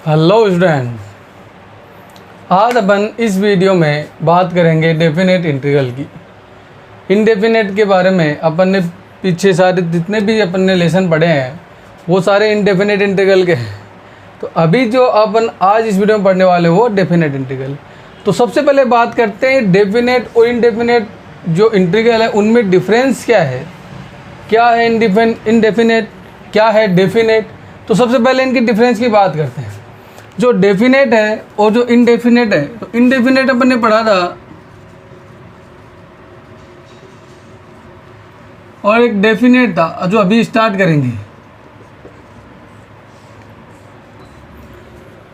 Hello student, आज अपन इस video में बात करेंगे डेफिनेट इंटीग्रल की। इनडेफिनेट के बारे में अपन ने पीछे सारे जितने भी अपन ने लेसन पढ़े हैं वो सारे इनडेफिनेट इंटीग्रल के हैं। तो अभी जो अपन आज इस वीडियो में पढ़ने वाले वो डेफिनेट इंटीग्रल। तो सबसे पहले बात करते हैं डेफिनेट और इनडेफिनेट जो इंटीग्रल है उनमें डिफरेंस क्या है, क्या है इनडेफिनेट, क्या है डेफिनेट। तो सबसे पहले इनकी डिफरेंस की बात करते हैं। जो डेफिनेट है और जो इनडेफिनेट है, तो इनडेफिनेट अपन ने पढ़ा था और एक डेफिनेट था जो अभी स्टार्ट करेंगे।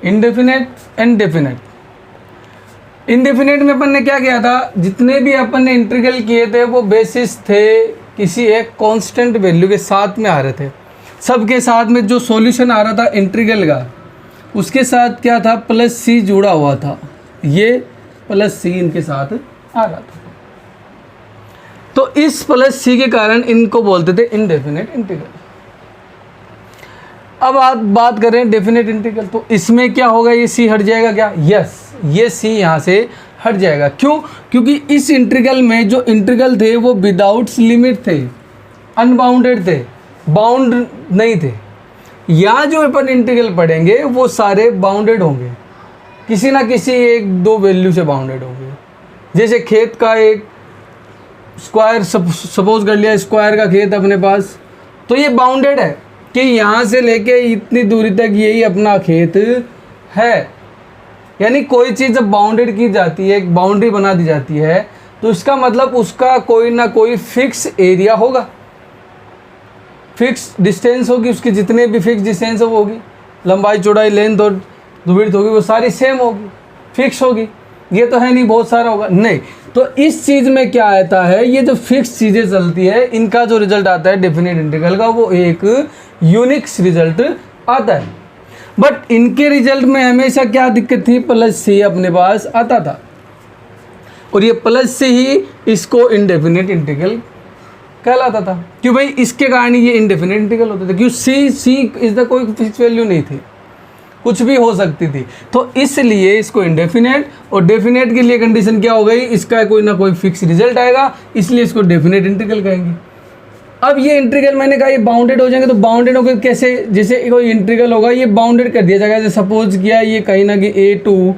Indefinite and definite. इनडेफिनेट में अपन ने क्या किया था, जितने भी अपन ने इंटीग्रल किए थे वो बेसिस थे किसी एक कांस्टेंट वैल्यू के साथ में आ रहे थे। सबके साथ में जो सॉल्यूशन आ रहा था इंटीग्रल का उसके साथ क्या था, प्लस सी जुड़ा हुआ था। ये प्लस सी इनके साथ आ रहा था। तो इस प्लस सी के कारण इनको बोलते थे इनडेफिनेट इंटीग्रल। अब आप बात करें डेफिनेट इंटीग्रल, तो इसमें क्या होगा, ये सी हट जाएगा क्या? यस, ये सी यहाँ से हट जाएगा। क्यों? क्योंकि इस इंटीग्रल में जो इंटीग्रल थे वो विदाउट लिमिट थे, अनबाउंडेड थे, बाउंड नहीं थे। या जो अपन इंटीग्रल पढ़ेंगे वो सारे बाउंडेड होंगे, किसी ना किसी एक दो वैल्यू से बाउंडेड होंगे। जैसे खेत का एक स्क्वायर सपोज कर लिया, स्क्वायर का खेत अपने पास, तो ये बाउंडेड है कि यहाँ से लेके इतनी दूरी तक यही अपना खेत है। यानी कोई चीज़ जब बाउंडेड की जाती है, एक बाउंड्री बना दी जाती है, तो इसका मतलब उसका कोई ना कोई फिक्स एरिया होगा, फिक्स डिस्टेंस होगी, उसकी जितने भी फिक्स डिस्टेंस होगी, लंबाई चौड़ाई लेंथ और विड्थ होगी, वो सारी सेम होगी, फिक्स होगी। ये तो है नहीं बहुत सारा होगा, नहीं। तो इस चीज़ में क्या आता है, ये जो फिक्स चीज़ें चलती है इनका जो रिजल्ट आता है डेफिनेट इंटीग्रल का, वो एक यूनिक्स रिजल्ट आता है। बट इनके रिजल्ट में हमेशा क्या दिक्कत थी, प्लस सी अपने पास आता था और ये प्लस से ही इसको इनडेफिनेट इंटीग्रल कहलाता था। क्यों भाई? इसके कारण ये इनडेफिनेट इंटीग्रल होते थे, क्यों? सी इज द कोई फिक्स वैल्यू नहीं थी, कुछ भी हो सकती थी। तो इसलिए इसको इनडेफिनेट, और डेफिनेट के लिए कंडीशन क्या हो गई, इसका कोई ना कोई फिक्स रिजल्ट आएगा, इसलिए इसको डेफिनेट इंटीग्रल कहेंगे। अब ये इंटीग्रल मैंने कहा ये बाउंडेड हो जाएंगे, तो बाउंडेड हो गए कैसे? जैसे कोई इंटीग्रल होगा ये बाउंडेड कर दिया जाएगा। जैसे सपोज किया ये कहीं ना कि ए टू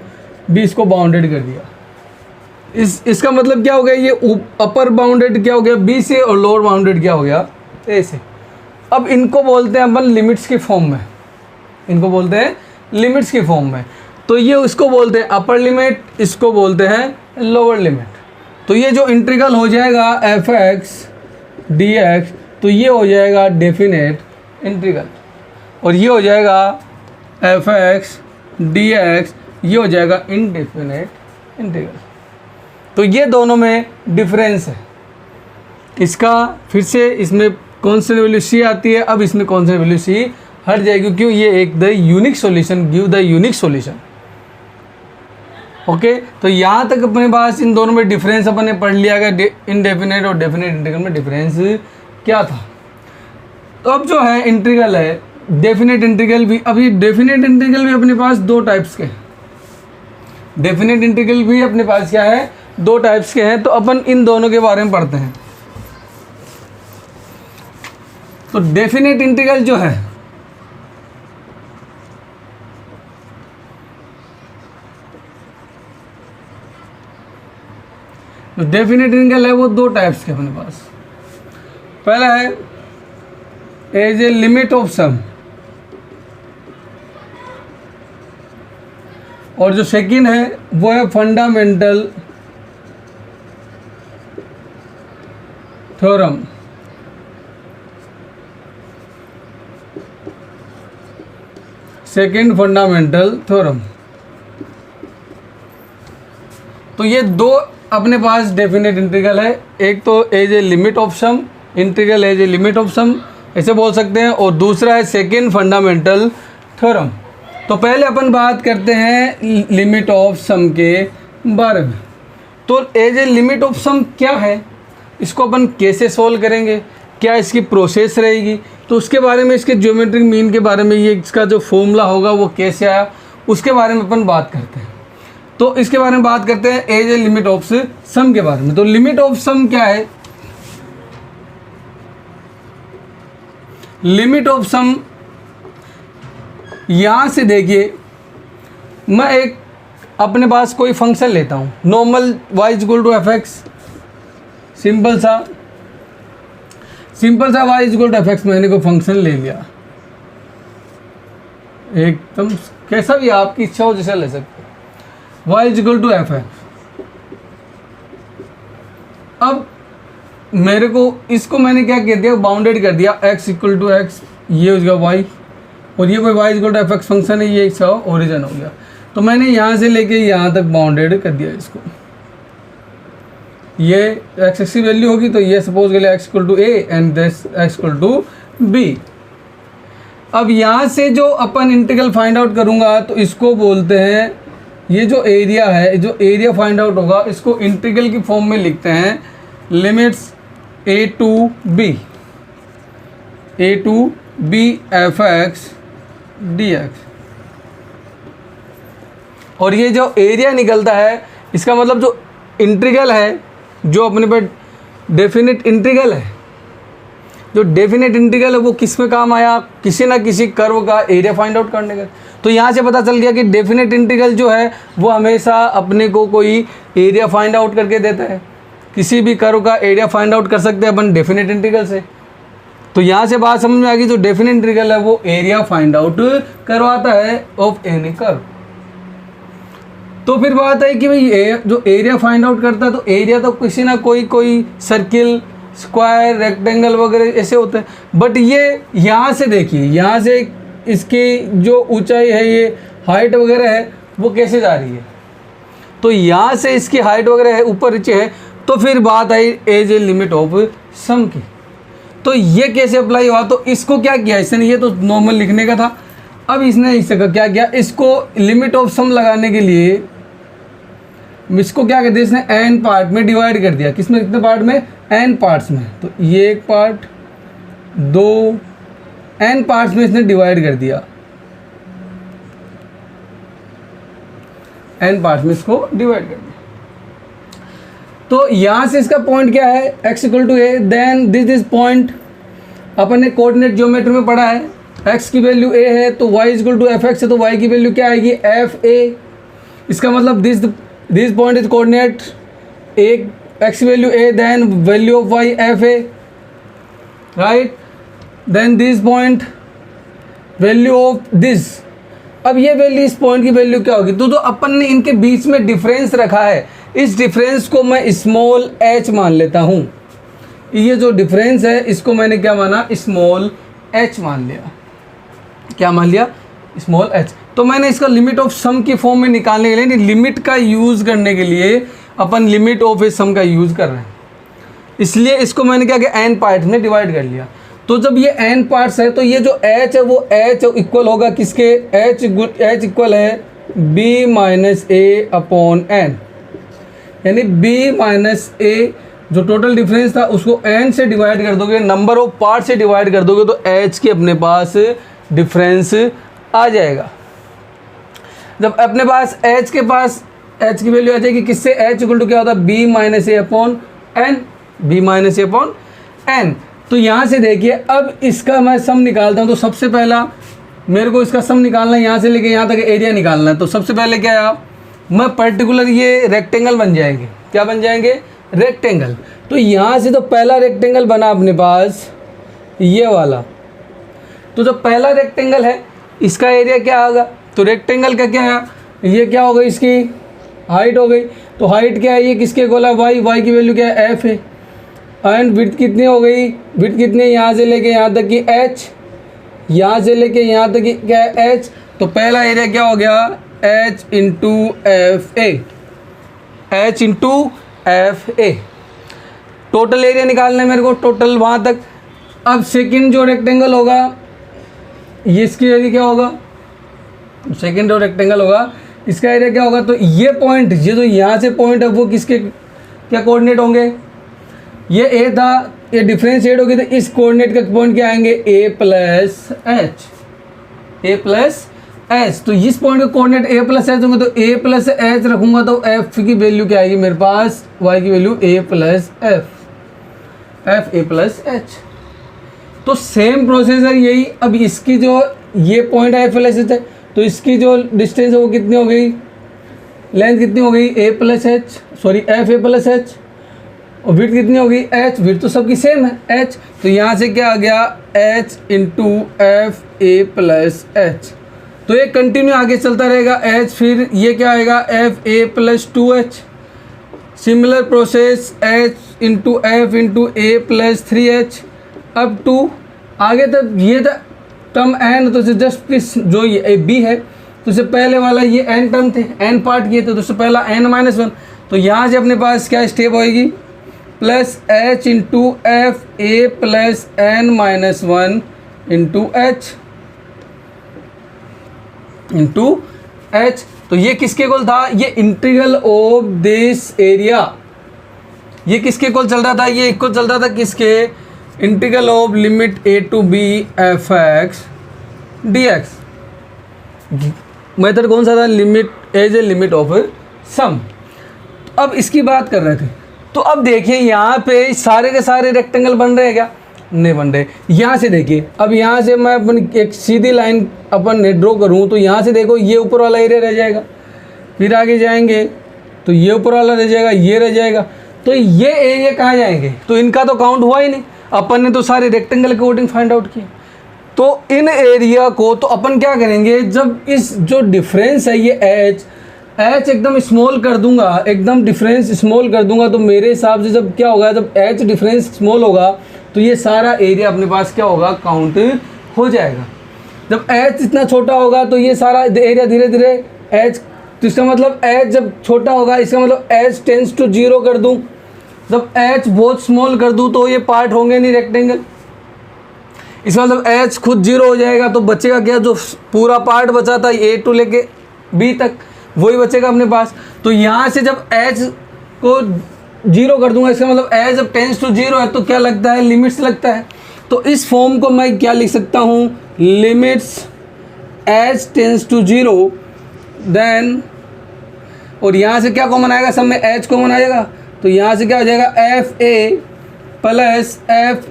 बी, इसको बाउंडेड कर दिया। इसका मतलब क्या हो गया, ये अपर बाउंडेड क्या हो गया बी से, और लोअर बाउंडेड क्या हो गया ए से। अब इनको बोलते हैं अपन लिमिट्स के फॉर्म में, इनको बोलते हैं लिमिट्स के फॉर्म में। तो ये इसको बोलते हैं अपर लिमिट, इसको बोलते हैं लोअर लिमिट। तो ये जो इंटीग्रल हो जाएगा एफ एक्स डी एक्स, तो ये हो जाएगा डेफिनेट इंटीग्रल, और ये हो जाएगा एफ एक्स डी एक्स, ये हो जाएगा इनडेफिनेट इंटीग्रल। तो ये दोनों में डिफरेंस है। इसका फिर से इसमें कौन सी वैल्यू सी आती है, अब इसमें कौन सी वैल्यू सी हट जाएगी, क्यों? ये एक the unique solution, give the unique solution. Okay, तो यहाँ तक अपने पास इन दोनों में डिफरेंस अपन ने पढ़ लिया गया, इनडेफिनेट और डेफिनेट इंटीग्रल में डिफरेंस क्या था। तो अब जो है इंटीग्रल है डेफिनेट इंटीग्रल भी, अब ये डेफिनेट इंटीग्रल भी अपने पास दो टाइप्स के हैं। डेफिनेट इंटीग्रल भी अपने पास क्या है, दो टाइप्स के हैं। तो अपन इन दोनों के बारे में पढ़ते हैं। तो डेफिनेट इंटीग्रल जो है तो डेफिनेट इंटीग्रल है वो दो टाइप्स के अपने पास। पहला है as a limit of sum, और जो सेकंड है वो है fundamental theorem. Second fundamental theorem. तो ये दो अपने पास डेफिनेट इंटीग्रल है। एक तो as a limit of sum, integral as a limit of sum ऐसे बोल सकते हैं, और दूसरा है सेकंड फंडामेंटल थ्योरम। तो पहले अपन बात करते हैं लिमिट ऑफ सम के बारे में। तो एज ए लिमिट ऑफ सम क्या है, इसको अपन कैसे सोल्व करेंगे, क्या इसकी प्रोसेस रहेगी, तो उसके बारे में, इसके ज्योमेट्रिक मीन के बारे में, ये इसका जो फॉर्मूला होगा वो कैसे आया, उसके बारे में अपन बात करते हैं। तो इसके बारे में बात करते हैं एज ए लिमिट ऑफ सम के बारे में। तो लिमिट ऑफ सम क्या है? लिमिट ऑफ सम यहां से देखिए, मैं एक अपने पास कोई फंक्शन लेता हूं, normal y equal to f x, simple सा y equal to f x मैंने कोई फंक्शन ले लिया, एकदम कैसा भी आपकी इच्छा हो जैसा ले सकते हो, y equal to f x. अब मेरे को इसको मैंने क्या कर दिया, बाउंडेड कर दिया, x इक्वल टू एक्स, ये हो गया y, और ये कोई y equal to f x function है, ये इसका ओरिजिन हो गया। तो मैंने यहाँ से लेके यहाँ तक बाउंडेड कर दिया इसको, ये x की वैल्यू होगी, तो ये सपोज कर लिया x equal to a and this x equal to b. अब यहाँ से जो अपन इंटीग्रल फाइंड आउट करूँगा तो इसको बोलते हैं, ये जो एरिया है, जो एरिया फाइंड आउट होगा इसको इंटीग्रल की फॉर्म में लिखते हैं, limits a to b f x d x. और ये जो एरिया निकलता है, इसका मतलब जो इंटीग्रल है, जो अपने पे डेफिनेट इंटीग्रल है, जो डेफिनेट इंटीग्रल है वो किस में काम आया, किसी ना किसी कर्व का एरिया फाइंड आउट करने का। तो यहाँ से पता चल गया कि डेफिनेट इंटीग्रल जो है वो हमेशा अपने को कोई एरिया फाइंड आउट करके देता है। किसी भी कर्व का एरिया फाइंड आउट कर सकते हैं अपन डेफिनेट इंटीग्रल से। तो यहाँ से बात समझ में आ गई, जो डेफिनेट इंटीग्रल है वो एरिया फाइंड आउट करवाता है ऑफ एनी कर्व। तो फिर बात है कि भाई जो एरिया फाइंड आउट करता है, तो एरिया तो किसी ना कोई सर्किल, स्क्वायर, रेक्टेंगल वगैरह ऐसे होते हैं। बट ये यहाँ से देखिए, यहाँ से इसकी जो ऊंचाई है, ये हाइट वगैरह है, वो कैसे जा रही है, तो यहाँ से इसकी हाइट वगैरह है, ऊपर नीचे है। तो फिर बात I as a limit of सम की। तो ये कैसे अप्लाई हुआ, तो इसको क्या किया इसने, ये तो नॉर्मल लिखने का था, अब इसने इसका क्या किया, इसको लिमिट ऑफ सम लगाने के लिए इसको क्या कहते हैं, इसने एन पार्ट में डिवाइड कर दिया। किसमें, कितने पार्ट में, एन पार्ट्स में। तो ये एक पार्ट, दो, एन पार्ट्स में इसने डिवाइड कर दिया, एन पार्ट्स में इसको डिवाइड कर दिया। तो यहाँ से इसका पॉइंट क्या है, x equal to a, then this point अपन ने कोऑर्डिनेट ज्योमेट्री में पढ़ा है, x की वैल्यू a है तो y equal to f x है, तो y की वैल्यू क्या आएगी, एफ ए। इसका मतलब दिस पॉइंट इज कोऑर्डिनेट एक x की value a, then value of y f a, right, then this point value of this. अब ये वैल्यू, इस पॉइंट की वैल्यू क्या होगी, तो जो अपन ने इनके बीच में डिफरेंस रखा है, इस डिफरेंस को मैं स्मॉल h मान लेता हूँ। ये जो डिफरेंस है इसको मैंने क्या माना, स्मॉल h मान लिया। क्या मान लिया, स्मॉल h। तो मैंने इसका लिमिट ऑफ सम की फॉर्म में निकालने के लिए, लिमिट का यूज़ करने के लिए अपन लिमिट ऑफ ए सम का यूज़ कर रहे हैं, इसलिए इसको मैंने क्या किया, एन पार्ट में डिवाइड कर लिया। तो जब ये एन पार्ट्स है तो ये जो h है वो h इक्वल होगा किसके, h इक्वल है b minus a upon N, यानी b माइनस ए जो टोटल डिफरेंस था उसको n से डिवाइड कर दोगे, नंबर ऑफ पार्ट से डिवाइड कर दोगे, तो h के अपने पास डिफरेंस आ जाएगा। जब अपने पास h के पास h की वैल्यू आ जाएगी किससे, h इक्वल टू क्या होता है, b minus a upon N, b minus a upon n. तो यहाँ से देखिए, अब इसका मैं सम निकालता हूँ। तो सबसे पहला मेरे को इसका सम निकालना है, यहाँ से लेके यहाँ तक एरिया निकालना है। तो सबसे पहले क्या है, मैं पर्टिकुलर ये रेक्टेंगल बन जाएंगे, क्या बन जाएंगे, रेक्टेंगल। तो यहाँ से तो पहला रेक्टेंगल बना अपने पास ये वाला। तो जो पहला रेक्टेंगल है इसका एरिया क्या होगा, तो रेक्टेंगल का क्या है, ये क्या हो गई, इसकी हाइट हो गई। तो हाइट क्या है, ये किसके गोला, y की वैल्यू क्या है, f है। एंड विड्थ कितनी हो गई, विड्थ कितनी, यहाँ से लेके यहाँ तक की h, यहाँ से लेके यहाँ तक की क्या है, h। तो पहला एरिया क्या हो गया, h into F A, h into F A. Total area निकालना है मेरे को, टोटल वहाँ तक। अब सेकंड जो रेक्टेंगल होगा ये इसकी एरिया क्या होगा, सेकंड जो रेक्टेंगल होगा इसका एरिया क्या होगा, तो ये पॉइंट, ये जो यहाँ से पॉइंट है वो किसके क्या कोऑर्डिनेट होंगे, ये ए था, ये डिफरेंशिएट होगी तो इस कोऑर्डिनेट का पॉइंट क्या आएंगे, ए प्लस एच, तो इस पॉइंट के कोऑर्डिनेट ए प्लस एच होंगे, तो ए प्लस एच रखूंगा तो एफ की वैल्यू क्या आएगी मेरे पास, वाई की value A plus f a plus H. तो सेम प्रोसेस है यही। अब इसकी जो ये पॉइंट है एफ प्लस एच है, तो इसकी जो डिस्टेंस है वो कितनी हो गई, लेंथ कितनी हो गई a plus h, sorry f a plus h, और विड्थ कितनी हो गई एच, विड्थ तो सबकी सेम है एच, तो यहाँ से क्या आ गया H into F a plus H. तो ये कंटिन्यू आगे चलता रहेगा एच, फिर ये क्या आएगा F a plus 2h। Similar process H into F into A plus 3h अब टू आगे तक ये था टर्म एन, तो जस्ट जो ये बी है तो इससे पहले वाला ये एन टर्म थे, एन पार्ट किए थे, तो उससे पहला n-1, तो यहाँ से अपने पास क्या स्टेप होएगी plus H into F a plus n-1 into h. तो ये किसके इक्वल था, ये इंटीग्रल ऑफ दिस एरिया, ये किसके इक्वल चल रहा था, ये इक्वल चल रहा था किसके, integral of limit a to b f x d x. Method कौन सा था, limit as a limit of sum. अब इसकी बात कर रहे थे, तो अब देखिए यहाँ पे सारे के सारे रेक्टेंगल बन रहे हैं क्या, नहीं बन रहे। यहाँ से देखिए, अब यहाँ से मैं अपन एक सीधी लाइन अपन ड्रॉ करूँ तो यहाँ से देखो ये ऊपर वाला एरिया रह जाएगा, फिर आगे जाएंगे तो ये ऊपर वाला रह जाएगा, ये रह जाएगा, तो ये एरिया कहाँ जाएंगे, तो इनका तो काउंट हुआ ही नहीं। अपन ने तो सारे रेक्टेंगल के अकॉर्डिंग फाइंड आउट किए, तो इन एरिया को तो अपन क्या करेंगे, जब इस जो डिफरेंस है ये एच एकदम स्मॉल कर दूंगा, एकदम डिफरेंस स्मॉल कर दूंगा, तो मेरे हिसाब से जब क्या होगा, जब एच डिफरेंस स्मॉल होगा तो ये सारा एरिया अपने पास क्या होगा, काउंट हो जाएगा। जब एच इतना छोटा होगा तो ये सारा एरिया धीरे धीरे एच, तो इसका मतलब एच जब छोटा होगा, इसका मतलब एच टेंस टू 0 कर दूँ। जब एच बहुत स्मॉल कर दूँ तो ये पार्ट होंगे नहीं रेक्टेंगल, इसका मतलब एच खुद 0 हो जाएगा, तो बचेगा क्या, जो पूरा पार्ट बचा था ए टू लेके बी तक वही बचेगा अपने पास। तो यहाँ से जब एच को 0 कर दूंगा, इसका मतलब एच जब टेंस टू 0 है तो क्या लगता है, लिमिट्स लगता है। तो इस फॉर्म को मैं क्या लिख सकता हूँ, limits h tends to 0 then, और यहाँ से क्या कॉमन आएगा, सब में एच कॉमन आएगा, तो यहाँ से क्या हो जाएगा f a plus h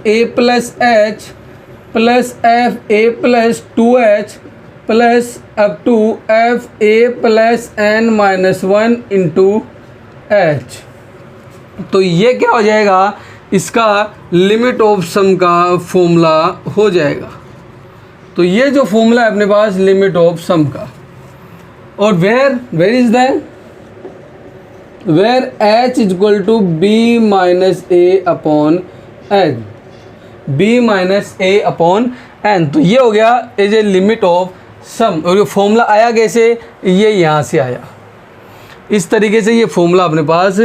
plus f a plus 2h plus up to f a plus n-1 into h. तो ये क्या हो जाएगा, इसका लिमिट ऑफ सम का फॉर्मूला हो जाएगा। तो ये जो फॉर्मूला है अपने पास लिमिट ऑफ सम का, और where is the where h is equal to b minus a upon n, b minus a upon n. तो ये हो गया as a limit of sum, और ये फॉर्मूला आया कैसे, ये यहाँ से आया। इस तरीके से ये फॉर्मूला अपने पास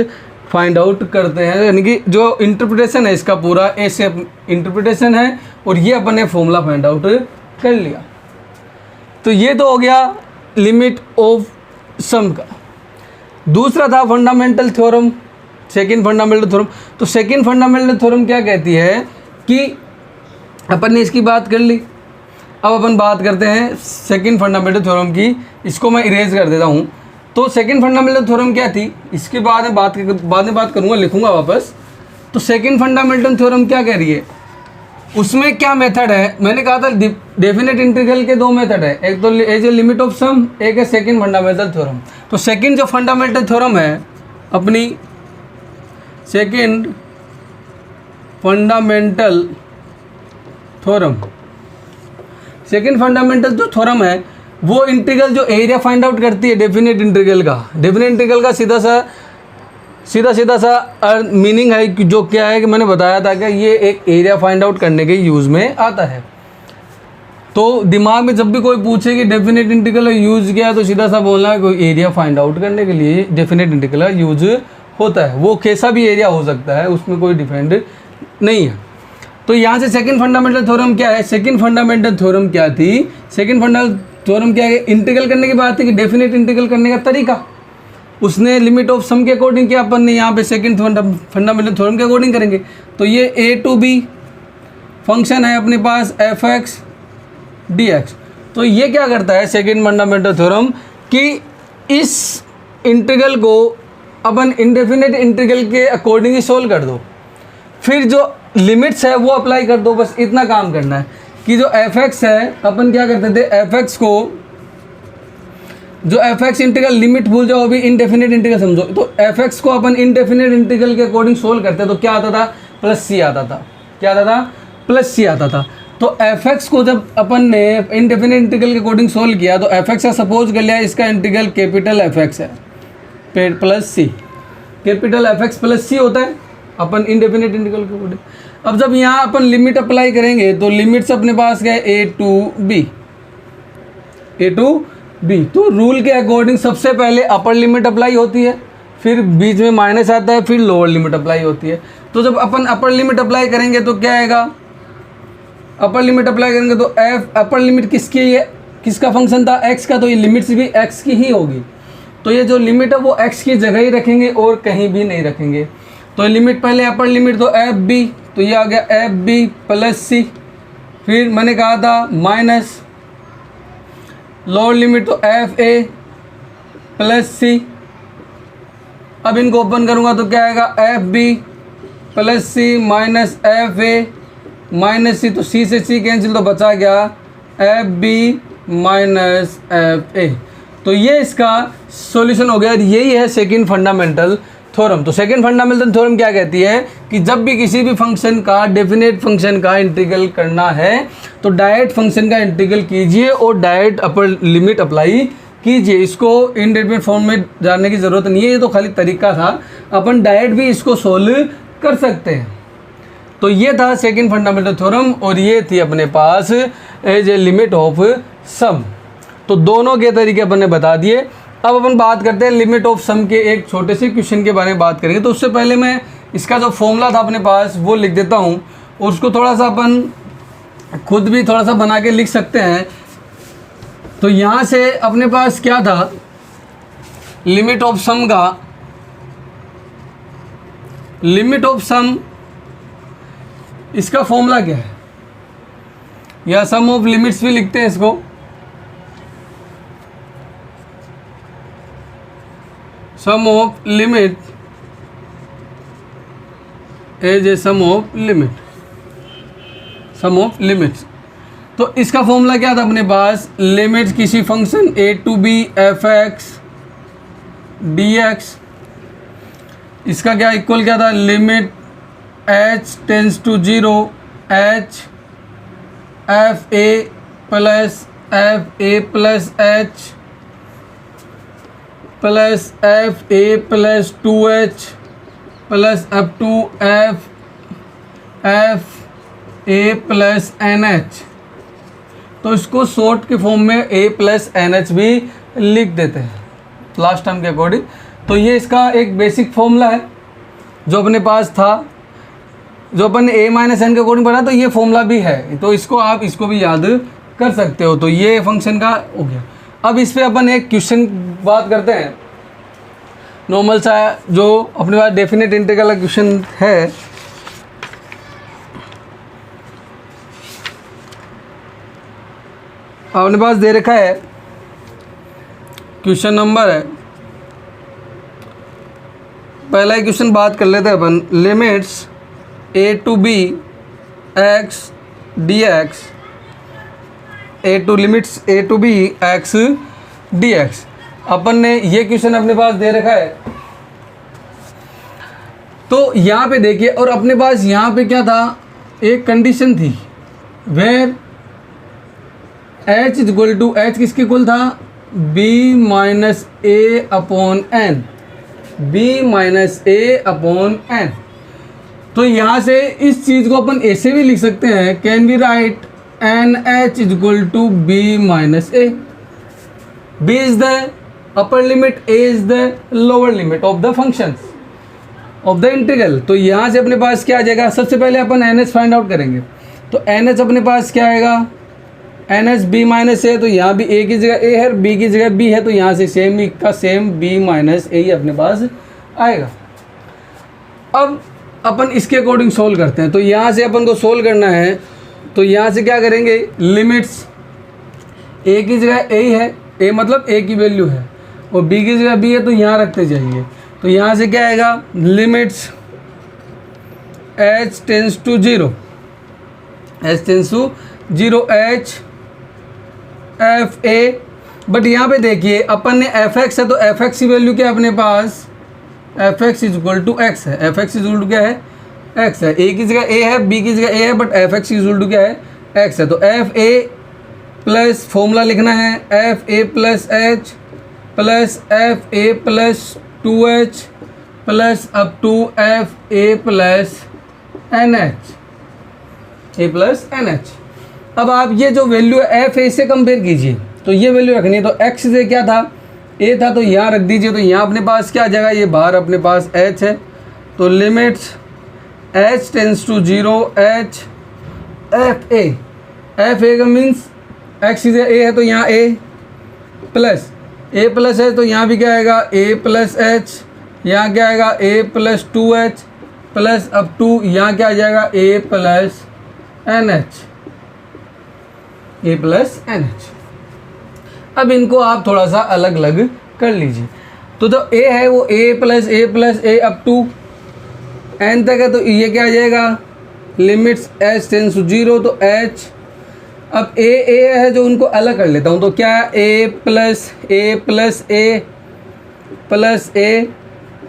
फाइंड आउट करते हैं, यानी कि जो इंटरप्रिटेशन है इसका पूरा ऐसे इंटरप्रिटेशन है, और ये अपन ने फॉर्मूला फाइंड आउट कर लिया। तो ये तो हो गया लिमिट ऑफ सम का। दूसरा था fundamental theorem, second fundamental theorem. तो सेकंड फंडामेंटल थ्योरम क्या कहती है कि अपन ने इसकी बात कर ली, अब अपन बात करते हैं सेकंड फंडामेंटल थ्योरम की। इसको मैं इरेज कर देता हूँ। तो सेकंड फंडामेंटल थ्योरम क्या थी, इसके बाद में बात करूँगा, लिखूँगा वापस। तो सेकंड फंडामेंटल थ्योरम क्या कह रही है, उसमें क्या मेथड है, मैंने कहा था डेफिनेट इंटीग्रल के दो मेथड है, एक तो एज ए लिमिट ऑफ सम, एक है सेकंड फंडामेंटल थ्योरम। तो सेकंड जो फंडामेंटल थ्योरम है अपनी, second fundamental theorem, second fundamental जो थ्योरम है वो इंटीग्रल जो एरिया फाइंड आउट करती है डेफिनेट इंटीग्रल का। डेफिनेट इंटीग्रल का सीधा सा मीनिंग है कि जो क्या है कि मैंने बताया था कि ये एक एरिया फाइंड आउट करने के यूज़ में आता है। तो दिमाग में जब भी कोई पूछे कि डेफिनेट इंटीग्रल यूज़ किया, तो सीधा सा बोलना है कोई एरिया फाइंड आउट करने के लिए डेफिनेट इंटीग्रल यूज होता है। वो कैसा भी एरिया हो सकता है, उसमें कोई डिफेंड नहीं है। तो यहाँ से सेकंड फंडामेंटल थ्योरम क्या है, सेकंड फंडामेंटल थ्योरम क्या थी, सेकंड फंडामेंटल थ्योरम क्या है, इंटीग्रल करने की बात थी कि डेफिनेट इंटीग्रल करने का तरीका उसने लिमिट ऑफ सम के अकॉर्डिंग किया, अपन ने यहाँ पे सेकंड फंडामेंटल थ्योरम के अकॉर्डिंग करेंगे। तो ये ए टू बी फंक्शन है अपने पास एफ एक्स डी एक्स। तो ये क्या करता है सेकंड फंडामेंटल थ्योरम कि इस इंटीग्रल को अपन इंडेफिनेट इंटीग्रल के अकॉर्डिंग ही सोल्व कर दो, फिर जो लिमिट्स है वो अप्लाई कर दो, बस इतना काम करना है कि जो एफ एक्स है अपन क्या करते थे, एफ एक्स को जो एफ एक्स इंटीग्रल लिमिट भूल जाओ, अभी इनडेफिनेट इंटीग्रल समझो, तो एफ एक्स को अपन इनडेफिनेट इंटीग्रल के अकॉर्डिंग सोल्व करते तो क्या आता था, प्लस सी आता था। क्या आता था, प्लस सी आता था। तो एफ एक्स को जब अपन ने इनडेफिनेट इंटीग्रल के अकॉर्डिंग सोल्व किया तो एफ एक्स का सपोज कर लिया इसका इंटीग्रल कैपिटल एफ एक्स है प्लस सी, कैपिटल एफ एक्स प्लस सी होता है अपन इनडेफिनेट इंटीग्रल के अकॉर्डिंग। अब जब यहाँ अपन लिमिट अप्लाई करेंगे तो लिमिट्स अपने पास गए ए टू बी, तो रूल के अकॉर्डिंग सबसे पहले अपर लिमिट अप्लाई होती है, फिर बीच में माइनस आता है, फिर लोअर लिमिट अप्लाई होती है। तो जब अपन अपर लिमिट अप्लाई करेंगे तो क्या आएगा, अपर लिमिट अप्लाई करेंगे तो एफ अपर लिमिट किसकी है, किसका फंक्शन था, एक्स का, तो ये लिमिट्स भी एक्स की ही होगी। तो ये जो लिमिट है वो एक्स की जगह ही रखेंगे और कहीं भी नहीं रखेंगे। तो लिमिट पहले अपर लिमिट तो एफ बी, तो ये आ गया एफ बी प्लस सी, फिर मैंने कहा था माइनस लोअर लिमिट तो एफ ए प्लस सी। अब इनको ओपन करूँगा तो क्या आएगा, f b plus c minus f a minus c, तो सी से सी कैंसिल तो बचा गया f b minus f a. तो ये इसका सॉल्यूशन हो गया। यही है सेकंड फंडामेंटल थ्योरम। तो सेकंड फंडामेंटल थ्योरम क्या कहती है कि जब भी किसी भी फंक्शन का डेफिनेट फंक्शन का इंटीग्रल करना है तो डायरेक्ट फंक्शन का इंटीग्रल कीजिए और डायरेक्ट अपर लिमिट अप्लाई कीजिए। इसको इनडेफिनेट फॉर्म में जानने की ज़रूरत नहीं है, ये तो खाली तरीका था, अपन डायरेक्ट भी इसको सोल्व कर सकते हैं। तो ये था सेकंड फंडामेंटल थ्योरम और ये थी अपने पास एज ए लिमिट ऑफ सम। तो दोनों के तरीके अपन ने बता दिए। अब अपन बात करते हैं लिमिट ऑफ सम के एक छोटे से क्वेश्चन के बारे में बात करेंगे। तो उससे पहले मैं इसका जो फॉर्मूला था अपने पास वो लिख देता हूँ और उसको थोड़ा सा अपन खुद भी थोड़ा सा बना के लिख सकते हैं। तो यहाँ से अपने पास क्या था, लिमिट ऑफ सम का, लिमिट ऑफ सम इसका फॉर्मूला क्या है, या सम ऑफ लिमिट्स भी लिखते हैं इसको, sum of limit as a sum of limit, sum of limits. तो इसका फॉर्मूला क्या था अपने पास, लिमिट किसी function a to b f x d x, इसका क्या इक्वल क्या था, limit h tends to zero h f a plus h plus f a plus 2h plus up to f a plus n h. तो इसको short के form में ए plus n H भी लिख देते हैं लास्ट टर्म के अकॉर्डिंग। तो ये इसका एक बेसिक फॉर्मूला है जो अपने पास था, जो अपन ने ए माइनस एन के अकॉर्डिंग पढ़ा, तो ये फॉर्मूला भी है, तो इसको आप इसको भी याद कर सकते हो। तो ये फंक्शन का हो गया। अब इस पर अपन एक क्वेश्चन बात करते हैं, नॉर्मल सा जो अपने पास डेफिनेट इंटीग्रल का क्वेश्चन है। अपने पास दे रखा है, क्वेश्चन नंबर है, पहला ही क्वेश्चन बात कर लेते हैं अपन, limits a to b x d x, a to limits a to b x d x. अपन ने ये क्वेश्चन अपने पास दे रखा है। तो यहाँ पे देखिए, और अपने पास यहाँ पे क्या था, एक कंडीशन थी where h is equal to, h किसके इक्वल था, b minus a upon n, b minus a upon n. तो यहाँ से इस चीज़ को अपन ऐसे भी लिख सकते हैं, can be write n h is equal to b minus a, b is the upper limit, a is the lower limit of the functions of the integral. तो यहाँ से अपने पास क्या आ जाएगा, सबसे पहले अपन एन एच फाइंड आउट करेंगे। तो एन एच अपने पास क्या आएगा, एन एच बी माइनस ए, तो यहाँ भी ए की जगह ए है, बी की जगह बी है, तो यहाँ से सेम का सेम बी माइनस ए ही अपने पास आएगा। अब अपन इसके अकॉर्डिंग सोल्व करते हैं। तो यहाँ से अपन को सोल्व करना है, तो यहाँ से क्या करेंगे, लिमिट्स ए की जगह ए ही है, ए मतलब ए की वैल्यू है, और बी की जगह बी है, तो यहाँ रखते जाइए। तो यहाँ से क्या आएगा, limits h tends to 0, h tends to 0 h f a. But यहाँ पे देखिए अपन ने एफ एक्स है, तो एफ एक्स की वैल्यू क्या है अपने पास, f x is equal to x है, f x is equal to क्या है, एक्स है। ए की जगह ए है, बी की जगह ए है, but f x is equal to क्या है, एक्स है। तो एफ ए प्लस फॉर्मूला लिखना है f a plus h plus f a plus 2h plus up to f a plus n h, a plus n h. अब आप ये जो वैल्यू है एफ ए से कंपेयर कीजिए, तो ये वैल्यू रखनी है। तो x से क्या था, a था, तो यहाँ रख दीजिए। तो यहाँ अपने पास क्या आ जाएगा, ये बाहर अपने पास h है, तो limits h tends to 0 h f a का मीन्स x से a है, तो यहाँ a प्लस है, तो यहाँ भी क्या आएगा a प्लस एच, यहाँ क्या आएगा a plus 2h plus up to यहाँ क्या आ जाएगा a plus n h, a plus n h. अब इनको आप थोड़ा सा अलग अलग कर लीजिए। तो जो a है वो a plus a up to n तक है, तो ये क्या आ जाएगा, लिमिट्स h टेंस टू 0, तो h। अब a है जो उनको अलग कर लेता हूँ, तो क्या है a plus a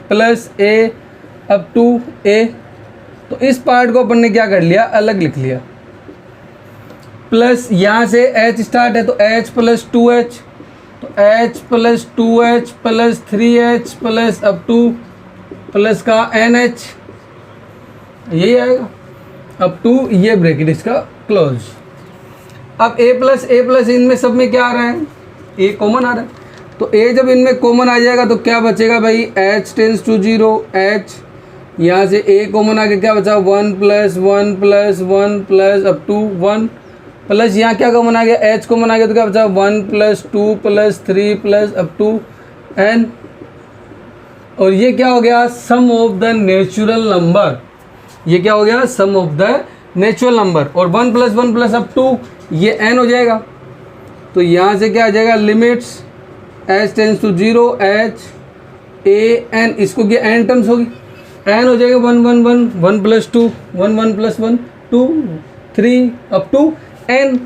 plus a up to a। तो इस पार्ट को अपन ने क्या कर लिया, अलग लिख लिया। प्लस यहाँ से h स्टार्ट है, तो h प्लस 2h, तो h plus 2h plus 3h plus up two plus का NH, यही आएगा अप टू ये ब्रैकेट इसका क्लोज। अब a प्लस इनमें सब में क्या आ रहा है, a कॉमन आ रहा है, तो a जब इनमें कॉमन आ जाएगा तो क्या बचेगा भाई, h टेंस टू 0 h, यहाँ से a कॉमन आके क्या बचा 1 plus 1 plus 1 plus up to 1 plus यहाँ क्या कॉमन आ गया, h कॉमन आ गया, तो क्या बचा 1 plus 2 plus 3 plus up to n। और ये क्या हो गया, sum of the natural number, ये क्या हो गया, sum of the natural number. और 1 प्लस अप टू ये n हो जाएगा, तो यहाँ से क्या आ जाएगा, limits h tends to 0 h a n, इसको क्या n टर्म्स होगी, n हो जाएगा 1 1 1 1 plus 2 1 1 plus 1 2 3 up to n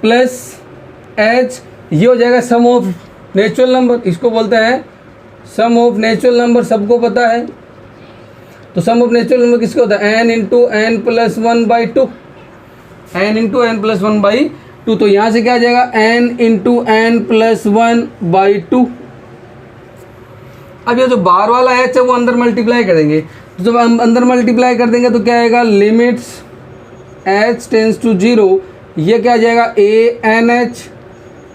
plus h, ये हो जाएगा सम ऑफ नेचुरल नंबर, इसको बोलते हैं सम ऑफ नेचुरल नंबर, सबको पता है। तो सम ऑफ नेचुरल नंबर किसको होता है, n into n plus 1/2, n into n plus 1/2। तो यहाँ से क्या आ जाएगा, n इंटू n प्लस 1/2। अब ये जो बाहर वाला h है वो अंदर मल्टीप्लाई करेंगे, तो जब हम अंदर मल्टीप्लाई कर देंगे तो क्या आएगा, लिमिट्स h टेंस टू 0, ये क्या आ जाएगा a n h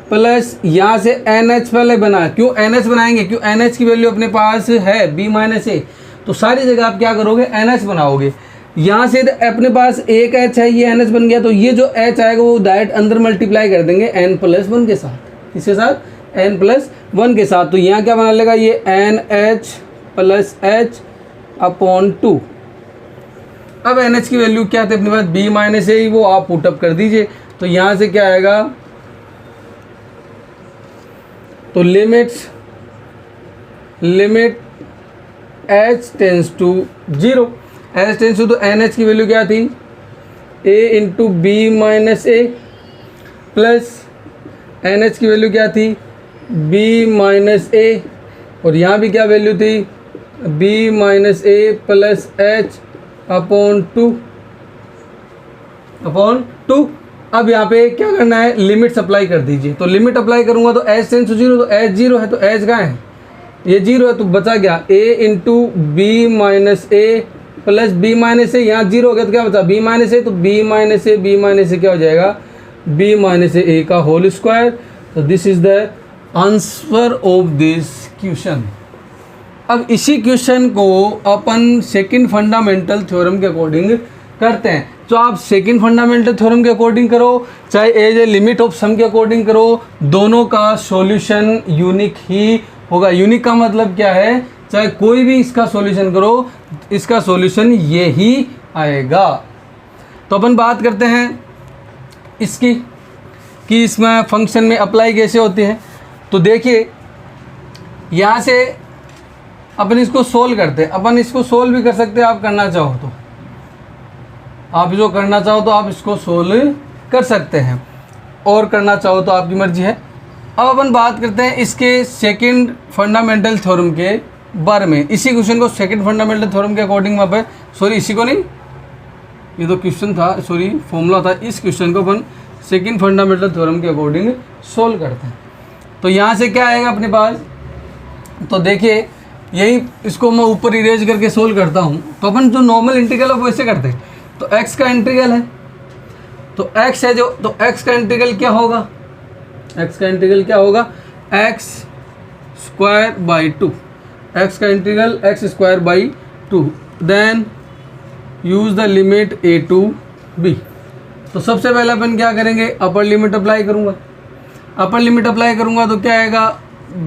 प्लस यहाँ से एन एच पहले बना, क्यों एन एच बनाएंगे, क्यों एन एच की वैल्यू अपने पास है बी माइनस ए, तो सारी जगह आप क्या करोगे एन एच बनाओगे। यहाँ से अपने पास एक एच है, ये एन एच बन गया, तो ये जो एच आएगा वो डायरेक्ट अंदर मल्टीप्लाई कर देंगे एन प्लस 1 के साथ, इसके साथ एन प्लस 1 के साथ। तो यहाँ क्या बना लेगा, ये n h plus h upon 2। अब एन एच की वैल्यू क्या थी अपने पास बी माइनस ए, वो आप पुटअप कर दीजिए। तो यहाँ से क्या आएगा, तो limit h tends to 0, h tends to, तो एन एच की वैल्यू क्या थी a into b minus a, plus n h की वैल्यू क्या थी b माइनस ए, और यहाँ भी क्या वैल्यू थी b minus a plus h upon 2। अब यहाँ पे क्या करना है, लिमिट अप्लाई कर दीजिए। तो लिमिट अप्लाई करूँगा तो h टेंस टू 0, तो h 0 है, तो h कहाँ है, ये 0 है, तो बचा क्या a into b minus a plus b minus a, यहाँ 0 हो गया तो क्या बचा b माइनस ए, तो b माइनस ए क्या हो जाएगा b माइनस ए का होल स्क्वायर। तो this is the answer of this question. अब इसी क्वेश्चन को अपन सेकंड फंडामेंटल थ्योरम के अकॉर्डिंग करते हैं। तो आप सेकंड फंडामेंटल थ्योरम के अकॉर्डिंग करो, चाहे एज ए लिमिट ऑफ सम के अकॉर्डिंग करो, दोनों का सॉल्यूशन यूनिक ही होगा। यूनिक का मतलब क्या है, चाहे कोई भी इसका सॉल्यूशन करो, इसका सॉल्यूशन ये ही आएगा। तो अपन बात करते हैं इसकी कि इसमें फंक्शन में अप्लाई कैसे होती है। तो देखिए यहाँ से अपन इसको सोल्व करते हैं, अपन इसको सोल्व भी कर सकते हैं, आप करना चाहो तो, आप जो करना चाहो तो आप इसको सोल्व कर सकते हैं, और करना चाहो तो आपकी मर्जी है। अब अपन बात करते हैं इसके सेकंड फंडामेंटल थ्योरम के बारे में। इसी क्वेश्चन को सेकंड फंडामेंटल थ्योरम के अकॉर्डिंग वहाँ पे, सॉरी इसी को नहीं, ये तो क्वेश्चन था, सॉरी फॉर्मूला था, इस क्वेश्चन को अपन सेकंड फंडामेंटल थ्योरम के अकॉर्डिंग सोल्व करते हैं। तो यहाँ से क्या आएगा अपने पास, तो देखिए यही इसको मैं ऊपर इरेज करके सोल्व करता हूँ। तो अपन जो नॉर्मल इंटीग्रल है वो ऐसे करते हैं। तो x का इंटीग्रल है, तो x है जो, तो x का इंटीग्रल क्या होगा, x का इंटीग्रल क्या होगा, x स्क्वायर बाई 2, x का integral x square by 2, then use the limit a to b। तो सबसे पहले अपन क्या करेंगे, अपर लिमिट अप्लाई करूँगा, अपर लिमिट अप्लाई करूँगा तो क्या आएगा,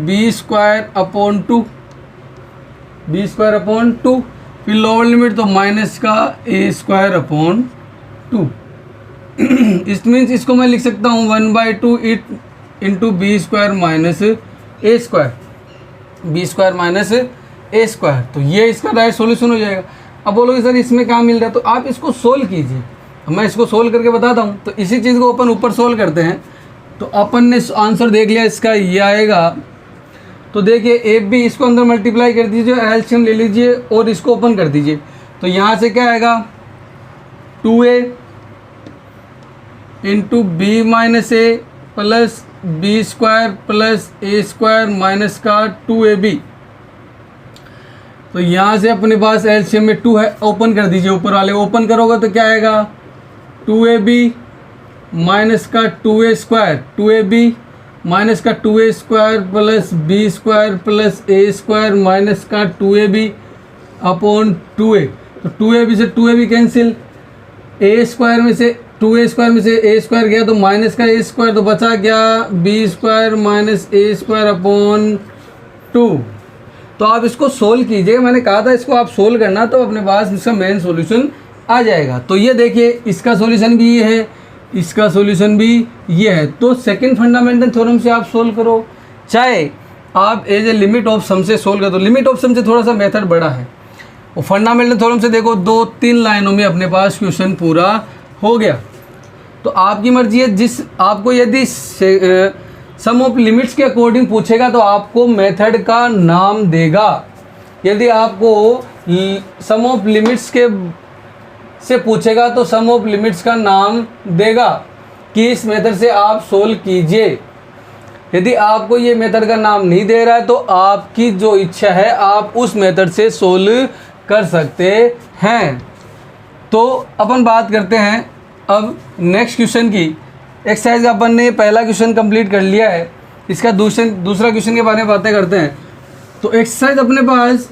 b square upon 2, b square upon 2, फिर लोअर लिमिट तो माइनस का a स्क्वायर अपॉन 2। इस मीन्स इसको मैं लिख सकता हूँ 1/2 इंटू बी स्क्वायर माइनस ए स्क्वायर, बी स्क्वायर माइनस ए स्क्वायर। तो ये इसका राइट सॉल्यूशन हो जाएगा। अब बोलोगे सर इसमें क्या मिल रहा है, तो आप इसको सोल्व कीजिए, मैं इसको सोल्व करके बताता हूँ। तो इसी चीज़ को अपन ऊपर सोल्व करते हैं। तो अपन ने आंसर देख लिया इसका, ये आएगा। तो देखिए ए बी, इसको अंदर मल्टीप्लाई कर दीजिए, एलसीएम ले लीजिए और इसको ओपन कर दीजिए। तो यहाँ से क्या आएगा, 2a into b minus a plus b square plus a square minus का 2ab। तो यहाँ से अपने पास एलसीएम में 2 है, ओपन कर दीजिए, ऊपर वाले ओपन करोगे तो क्या आएगा, 2ab माइनस का 2a स्क्वायर, 2ab माइनस का 2a square plus b square plus a square minus का 2ab अपॉन 2a। तो 2ab से 2ab कैंसिल, ए स्क्वायर में से 2a स्क्वायर में से ए स्क्वायर गया तो माइनस का ए स्क्वायर, तो बचा क्या बी स्क्वायर माइनस ए स्क्वायर अपॉन 2। तो आप इसको सोल्व कीजिए, मैंने कहा था इसको आप सोल्व करना, तो अपने पास इसका मेन सॉल्यूशन आ जाएगा। तो ये देखिए इसका सॉल्यूशन भी ये है, इसका सॉल्यूशन भी ये है। तो सेकंड फंडामेंटल थ्योरम से आप सोल्व करो, चाहे आप एज ए लिमिट ऑफ सम से सोल्व करो। लिमिट ऑफ सम से थोड़ा सा मेथड बड़ा है, और फंडामेंटल थ्योरम से देखो 2-3 लाइनों में अपने पास क्वेश्चन पूरा हो गया। तो आपकी मर्जी है, जिस आपको यदि सम ऑफ लिमिट्स के अकॉर्डिंग पूछेगा तो आपको मेथड का नाम देगा। यदि आपको सम ऑफ लिमिट्स के से पूछेगा तो सम ऑफ लिमिट्स का नाम देगा कि इस मेथड से आप सोल्व कीजिए। यदि आपको ये मेथड का नाम नहीं दे रहा है तो आपकी जो इच्छा है आप उस मेथड से सोल्व कर सकते हैं। तो अपन बात करते हैं अब नेक्स्ट क्वेश्चन की। एक्सरसाइज अपन ने पहला क्वेश्चन कंप्लीट कर लिया है, इसका दूसरा क्वेश्चन के बारे में बातें करते हैं। तो एक्सरसाइज अपने पास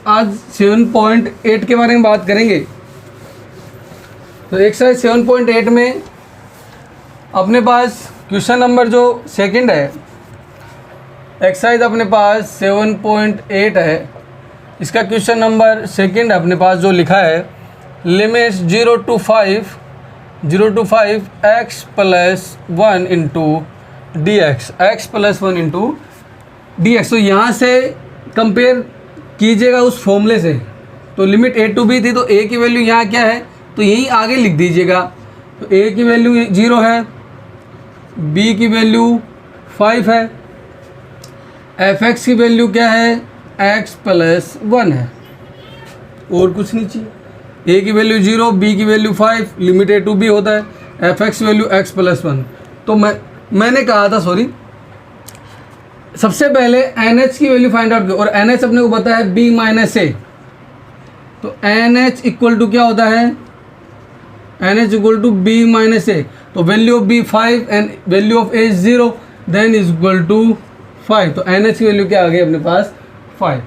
आज 7.8 के बारे में बात करेंगे। तो एक्सरसाइज 7.8 में अपने पास क्वेश्चन नंबर जो सेकंड है, एक्सरसाइज अपने पास 7.8 है, इसका क्वेश्चन नंबर सेकंड अपने पास जो लिखा है, limits 0 to 5 x plus 1 into D x, x plus 1 into D x. तो यहाँ से कंपेयर कीजिएगा उस फॉर्मूले से। तो लिमिट a to b थी, तो a की वैल्यू यहाँ क्या है, तो यहीं आगे लिख दीजिएगा। तो a की वैल्यू 0 है, b की वैल्यू 5 है, f(x) की वैल्यू क्या है, x प्लस 1 है, और कुछ नहीं चाहिए। a की वैल्यू 0, b की value 5, limit a to b होता है, f(x) वैल्यू x प्लस 1। तो मैंने कहा था, सॉरी, सबसे पहले NH की वैल्यू फाइंड आउट करो, और NH अपने को पता है b माइनस a। तो NH इक्वल टू क्या होता है, NH equal to b minus a। तो value of b 5 and value of a 0, then is equal to 5। तो NH की वैल्यू क्या आ गई अपने पास, 5।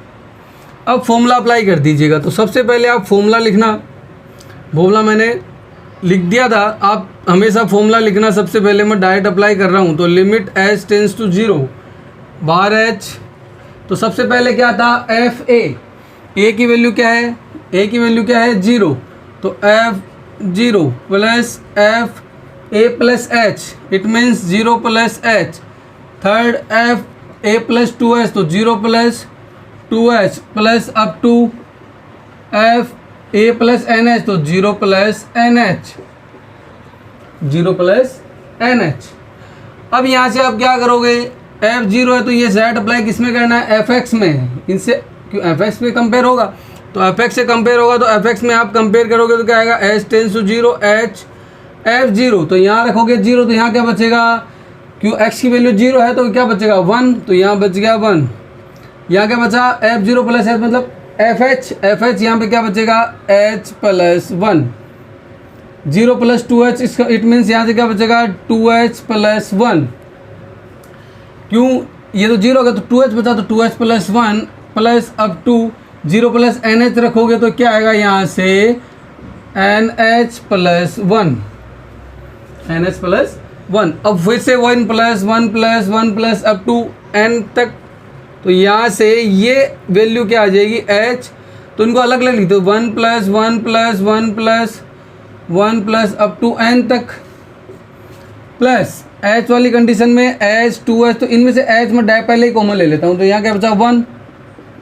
अब फॉर्मूला अप्लाई कर दीजिएगा। तो सबसे पहले आप फॉर्मूला लिखना, फॉर्मूला मैंने लिख दिया था, आप हमेशा फॉर्मूला लिखना। सबसे पहले मैं डायरेक्ट अप्लाई कर रहा हूँ। तो लिमिट h टेंस टू 0 बार h। तो सबसे पहले क्या था, एफ ए की वैल्यू क्या है, a की वैल्यू क्या है 0। तो f 0 प्लस f a plus h, it means 0 plus h. Third f a plus 2h, तो 0 plus 2h plus up to f a plus nh, तो 0 plus nh, 0 plus nh। अब यहाँ से आप क्या करोगे, f0 है तो ये z अप्लाई किसमें करना है, fx में। इनसे क्यों fx पे कंपेयर होगा, तो fx से कंपेयर होगा तो fx में आप कंपेयर करोगे तो क्या आएगा, h tends to 0 h f0, तो यहाँ रखोगे 0 तो यहाँ क्या बचेगा, क्यों x की वैल्यू 0 है तो क्या बचेगा 1, तो यहाँ बच गया 1। यहाँ क्या बचा f0 प्लस h मतलब fh यहाँ पे क्या बचेगा h प्लस 1, 0 प्लस 2h, इसका इट मीन्स यहाँ से क्या बचेगा 2h प्लस 1। क्यों, ये तो 0 होगा तो 2h बचा, तो 2h plus 1 plus up to 0 plus nh रखोगे तो क्या आएगा यहाँ से nh प्लस 1, nh प्लस 1। अब फिर से 1 plus 1 plus 1 plus up to n तक, तो यहाँ से ये वैल्यू क्या आ जाएगी h, तो इनको अलग अलग लिखते हो 1 plus 1 plus 1 plus 1 plus up to n तक, प्लस h वाली कंडीशन में h 2h, तो इनमें से h में पहले ही कॉमन ले लेता हूँ, तो यहाँ क्या बचा 1,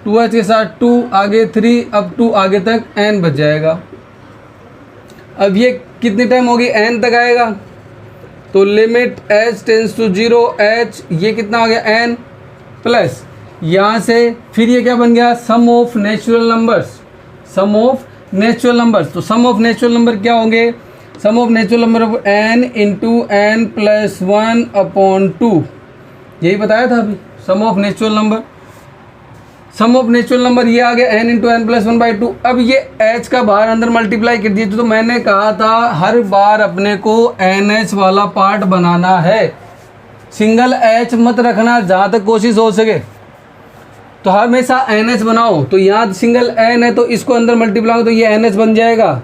2h के साथ 2 आगे 3 अप टू आगे तक n बच जाएगा। अब ये कितने टाइम होगी n तक आएगा, तो limit h tends to 0 h, ये कितना हो गया n, प्लस यहाँ से फिर ये क्या बन गया sum of natural numbers, sum of natural numbers. तो सम ऑफ नेचुरल नंबर क्या होंगे, sum of natural number of n into n plus 1 upon 2, यही बताया था अभी sum of natural number. Sum of natural number ये आ गया n इंटू n प्लस 1/2। अब ये h का बाहर अंदर मल्टीप्लाई कर दिए, तो मैंने कहा था हर बार अपने को nh वाला पार्ट बनाना है, सिंगल h मत रखना जहाँ तक कोशिश हो सके, तो हमेशा nh बनाओ। तो यहाँ सिंगल n है तो इसको अंदर मल्टीप्लाई हो तो ये nh बन जाएगा,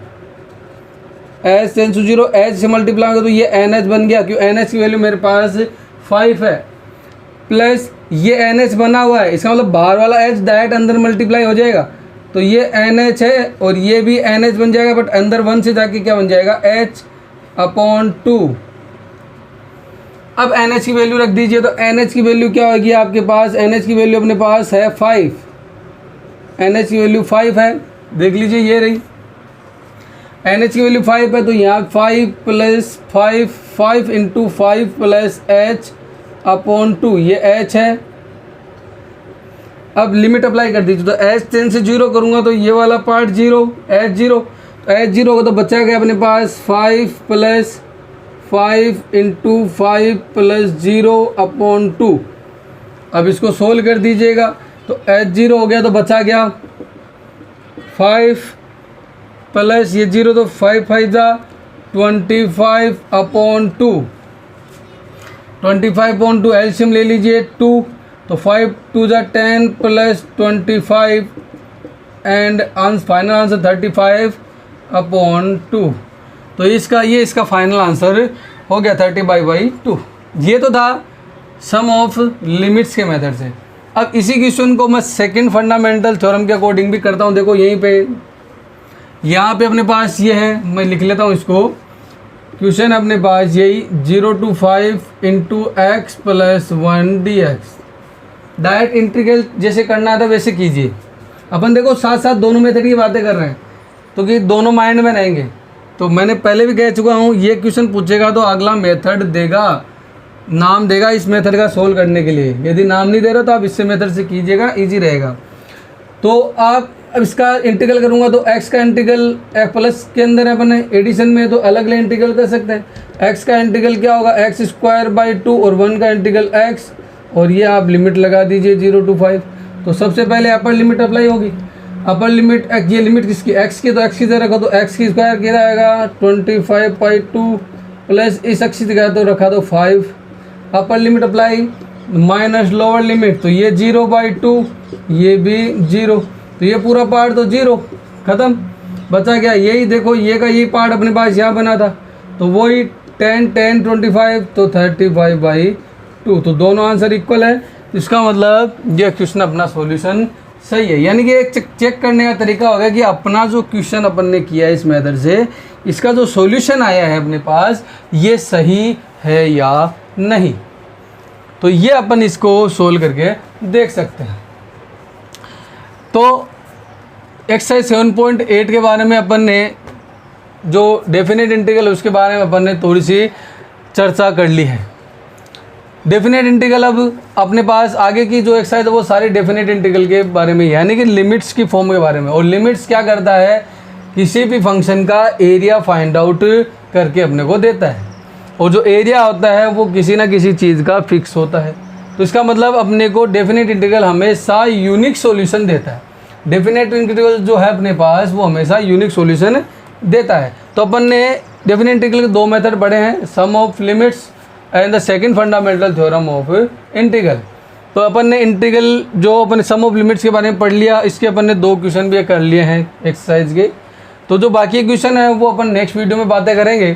h टेंस टू 0 h से मल्टीप्लाई हो तो ये nh बन गया, क्यों nh की वैल्यू मेरे पास 5 है, प्लस ये nh बना हुआ है, इसका मतलब बाहर वाला h डायरेक्ट अंदर मल्टीप्लाई हो जाएगा, तो ये nh है और ये भी nh बन जाएगा, बट अंदर 1 से जाके क्या बन जाएगा h अपॉन 2। अब NH की वैल्यू रख दीजिए, तो NH की वैल्यू क्या होगी आपके पास, NH की वैल्यू अपने पास है 5, NH की वैल्यू 5 है, देख लीजिए ये रही, NH की वैल्यू 5 है, तो यहाँ 5 plus 5 into 5 plus h upon 2, ये h है। अब लिमिट अप्लाई कर दीजिए, तो h 10 से 0 करूँगा तो ये वाला पार्ट 0, h 0, तो h 0 होगा तो बचा गया अपने पास 5 प्लस 5 इंटू 5 प्लस 0 अपॉन 2। अब इसको सोल्व कर दीजिएगा, तो h 0 हो गया तो बचा गया 5 प्लस ये 0, तो 5 5 जा 25 अपॉन 2, 25 अपॉन 2 एलसीएम ले लीजिए 2, तो 5 2 जा 10 plus 25 and final answer 35 upon 2। तो इसका फाइनल आंसर हो गया 30/2। ये तो था सम ऑफ लिमिट्स के मेथड से। अब इसी क्वेश्चन को मैं सेकंड फंडामेंटल थ्योरम के अकॉर्डिंग भी करता हूँ। देखो यहीं पे यहाँ पे अपने पास ये है, मैं लिख लेता हूँ इसको। क्वेश्चन अपने पास यही 0 to 5 into x plus 1 dx। Direct integral जैसे करना था वैसे कीजिए। अपन देखो साथ साथ दोनों मेथड की बातें कर रहे हैं तो कि दोनों माइंड में रहेंगे। तो मैंने पहले भी कह चुका हूँ, ये क्वेश्चन पूछेगा तो अगला मेथड देगा, नाम देगा इस मेथड का सोल्व करने के लिए। यदि नाम नहीं दे रहा तो आप इससे मेथड से कीजिएगा, इजी रहेगा। तो आप अब इसका इंटीग्रल करूँगा तो x का इंटीग्रल f प्लस के अंदर है, अपने एडिशन में तो अलग अलग इंटीग्रल कर सकते हैं। x का इंटीग्रल क्या होगा x²/2 और 1 का इंटीग्रल x, और ये आप लिमिट लगा दीजिए 0 to 5। तो सबसे पहले अपर लिमिट अप्लाई होगी। अपर लिमिट ये लिमिट किसकी x की, तो x की जगह रखो तो x की स्क्वायर क्या आएगा 25/2 प्लस इस x की जगह तो रखा दो 5। Upper limit apply minus lower limit, तो ये 0/2 ये भी 0, तो ये पूरा पार्ट तो 0 ख़त्म। बचा क्या यही, देखो ये का यही पार्ट अपने पास यहाँ बना था, तो वही 10 10 25 तो 35/2। तो दोनों आंसर इक्वल है। इसका मतलब ये क्वेश्चन अपना सॉल्यूशन सही है। यानी कि एक चेक करने का तरीका होगा कि अपना जो क्वेश्चन अपन ने किया है इस मेथड से, इसका जो सॉल्यूशन आया है अपने पास, ये सही है या नहीं। तो ये अपन इसको सोल्व करके देख सकते हैं। तो एक्सरसाइज 7.8 के बारे में अपन ने जो डेफिनेट इंटीग्रल उसके बारे में अपन ने थोड़ी सी चर्चा कर ली है। डेफिनेट इंटीग्रल अब अपने पास आगे की जो एक्सरसाइज है वो सारी डेफिनेट इंटीग्रल के बारे में, यानी कि लिमिट्स की फॉर्म के बारे में। और लिमिट्स क्या करता है, किसी भी फंक्शन का एरिया फाइंड आउट करके अपने को देता है, और जो एरिया होता है वो किसी ना किसी चीज़ का फिक्स होता है। तो इसका मतलब अपने को डेफिनेट इंटीग्रल हमेशा यूनिक सॉल्यूशन देता है। डेफिनेट इंटीग्रल जो है अपने पास वो हमेशा यूनिक सॉल्यूशन देता है। तो अपन ने डेफिनेट इंटीग्रल के दो मेथड पढ़े हैं, sum of limits and the second fundamental theorem of integral. तो अपन ने इंटीग्रल जो अपन सम ऑफ लिमिट्स के बारे में पढ़ लिया, इसके अपन ने दो क्वेश्चन भी कर लिए हैं एक्सरसाइज के। तो जो बाकी क्वेश्चन है वो अपन नेक्स्ट वीडियो में बातें करेंगे,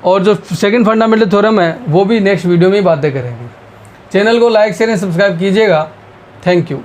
और जो सेकंड फंडामेंटल थ्योरम है वो भी नेक्स्ट वीडियो में ही बातें करेंगे। चैनल को लाइक शेयर एंड सब्सक्राइब कीजिएगा। Thank you.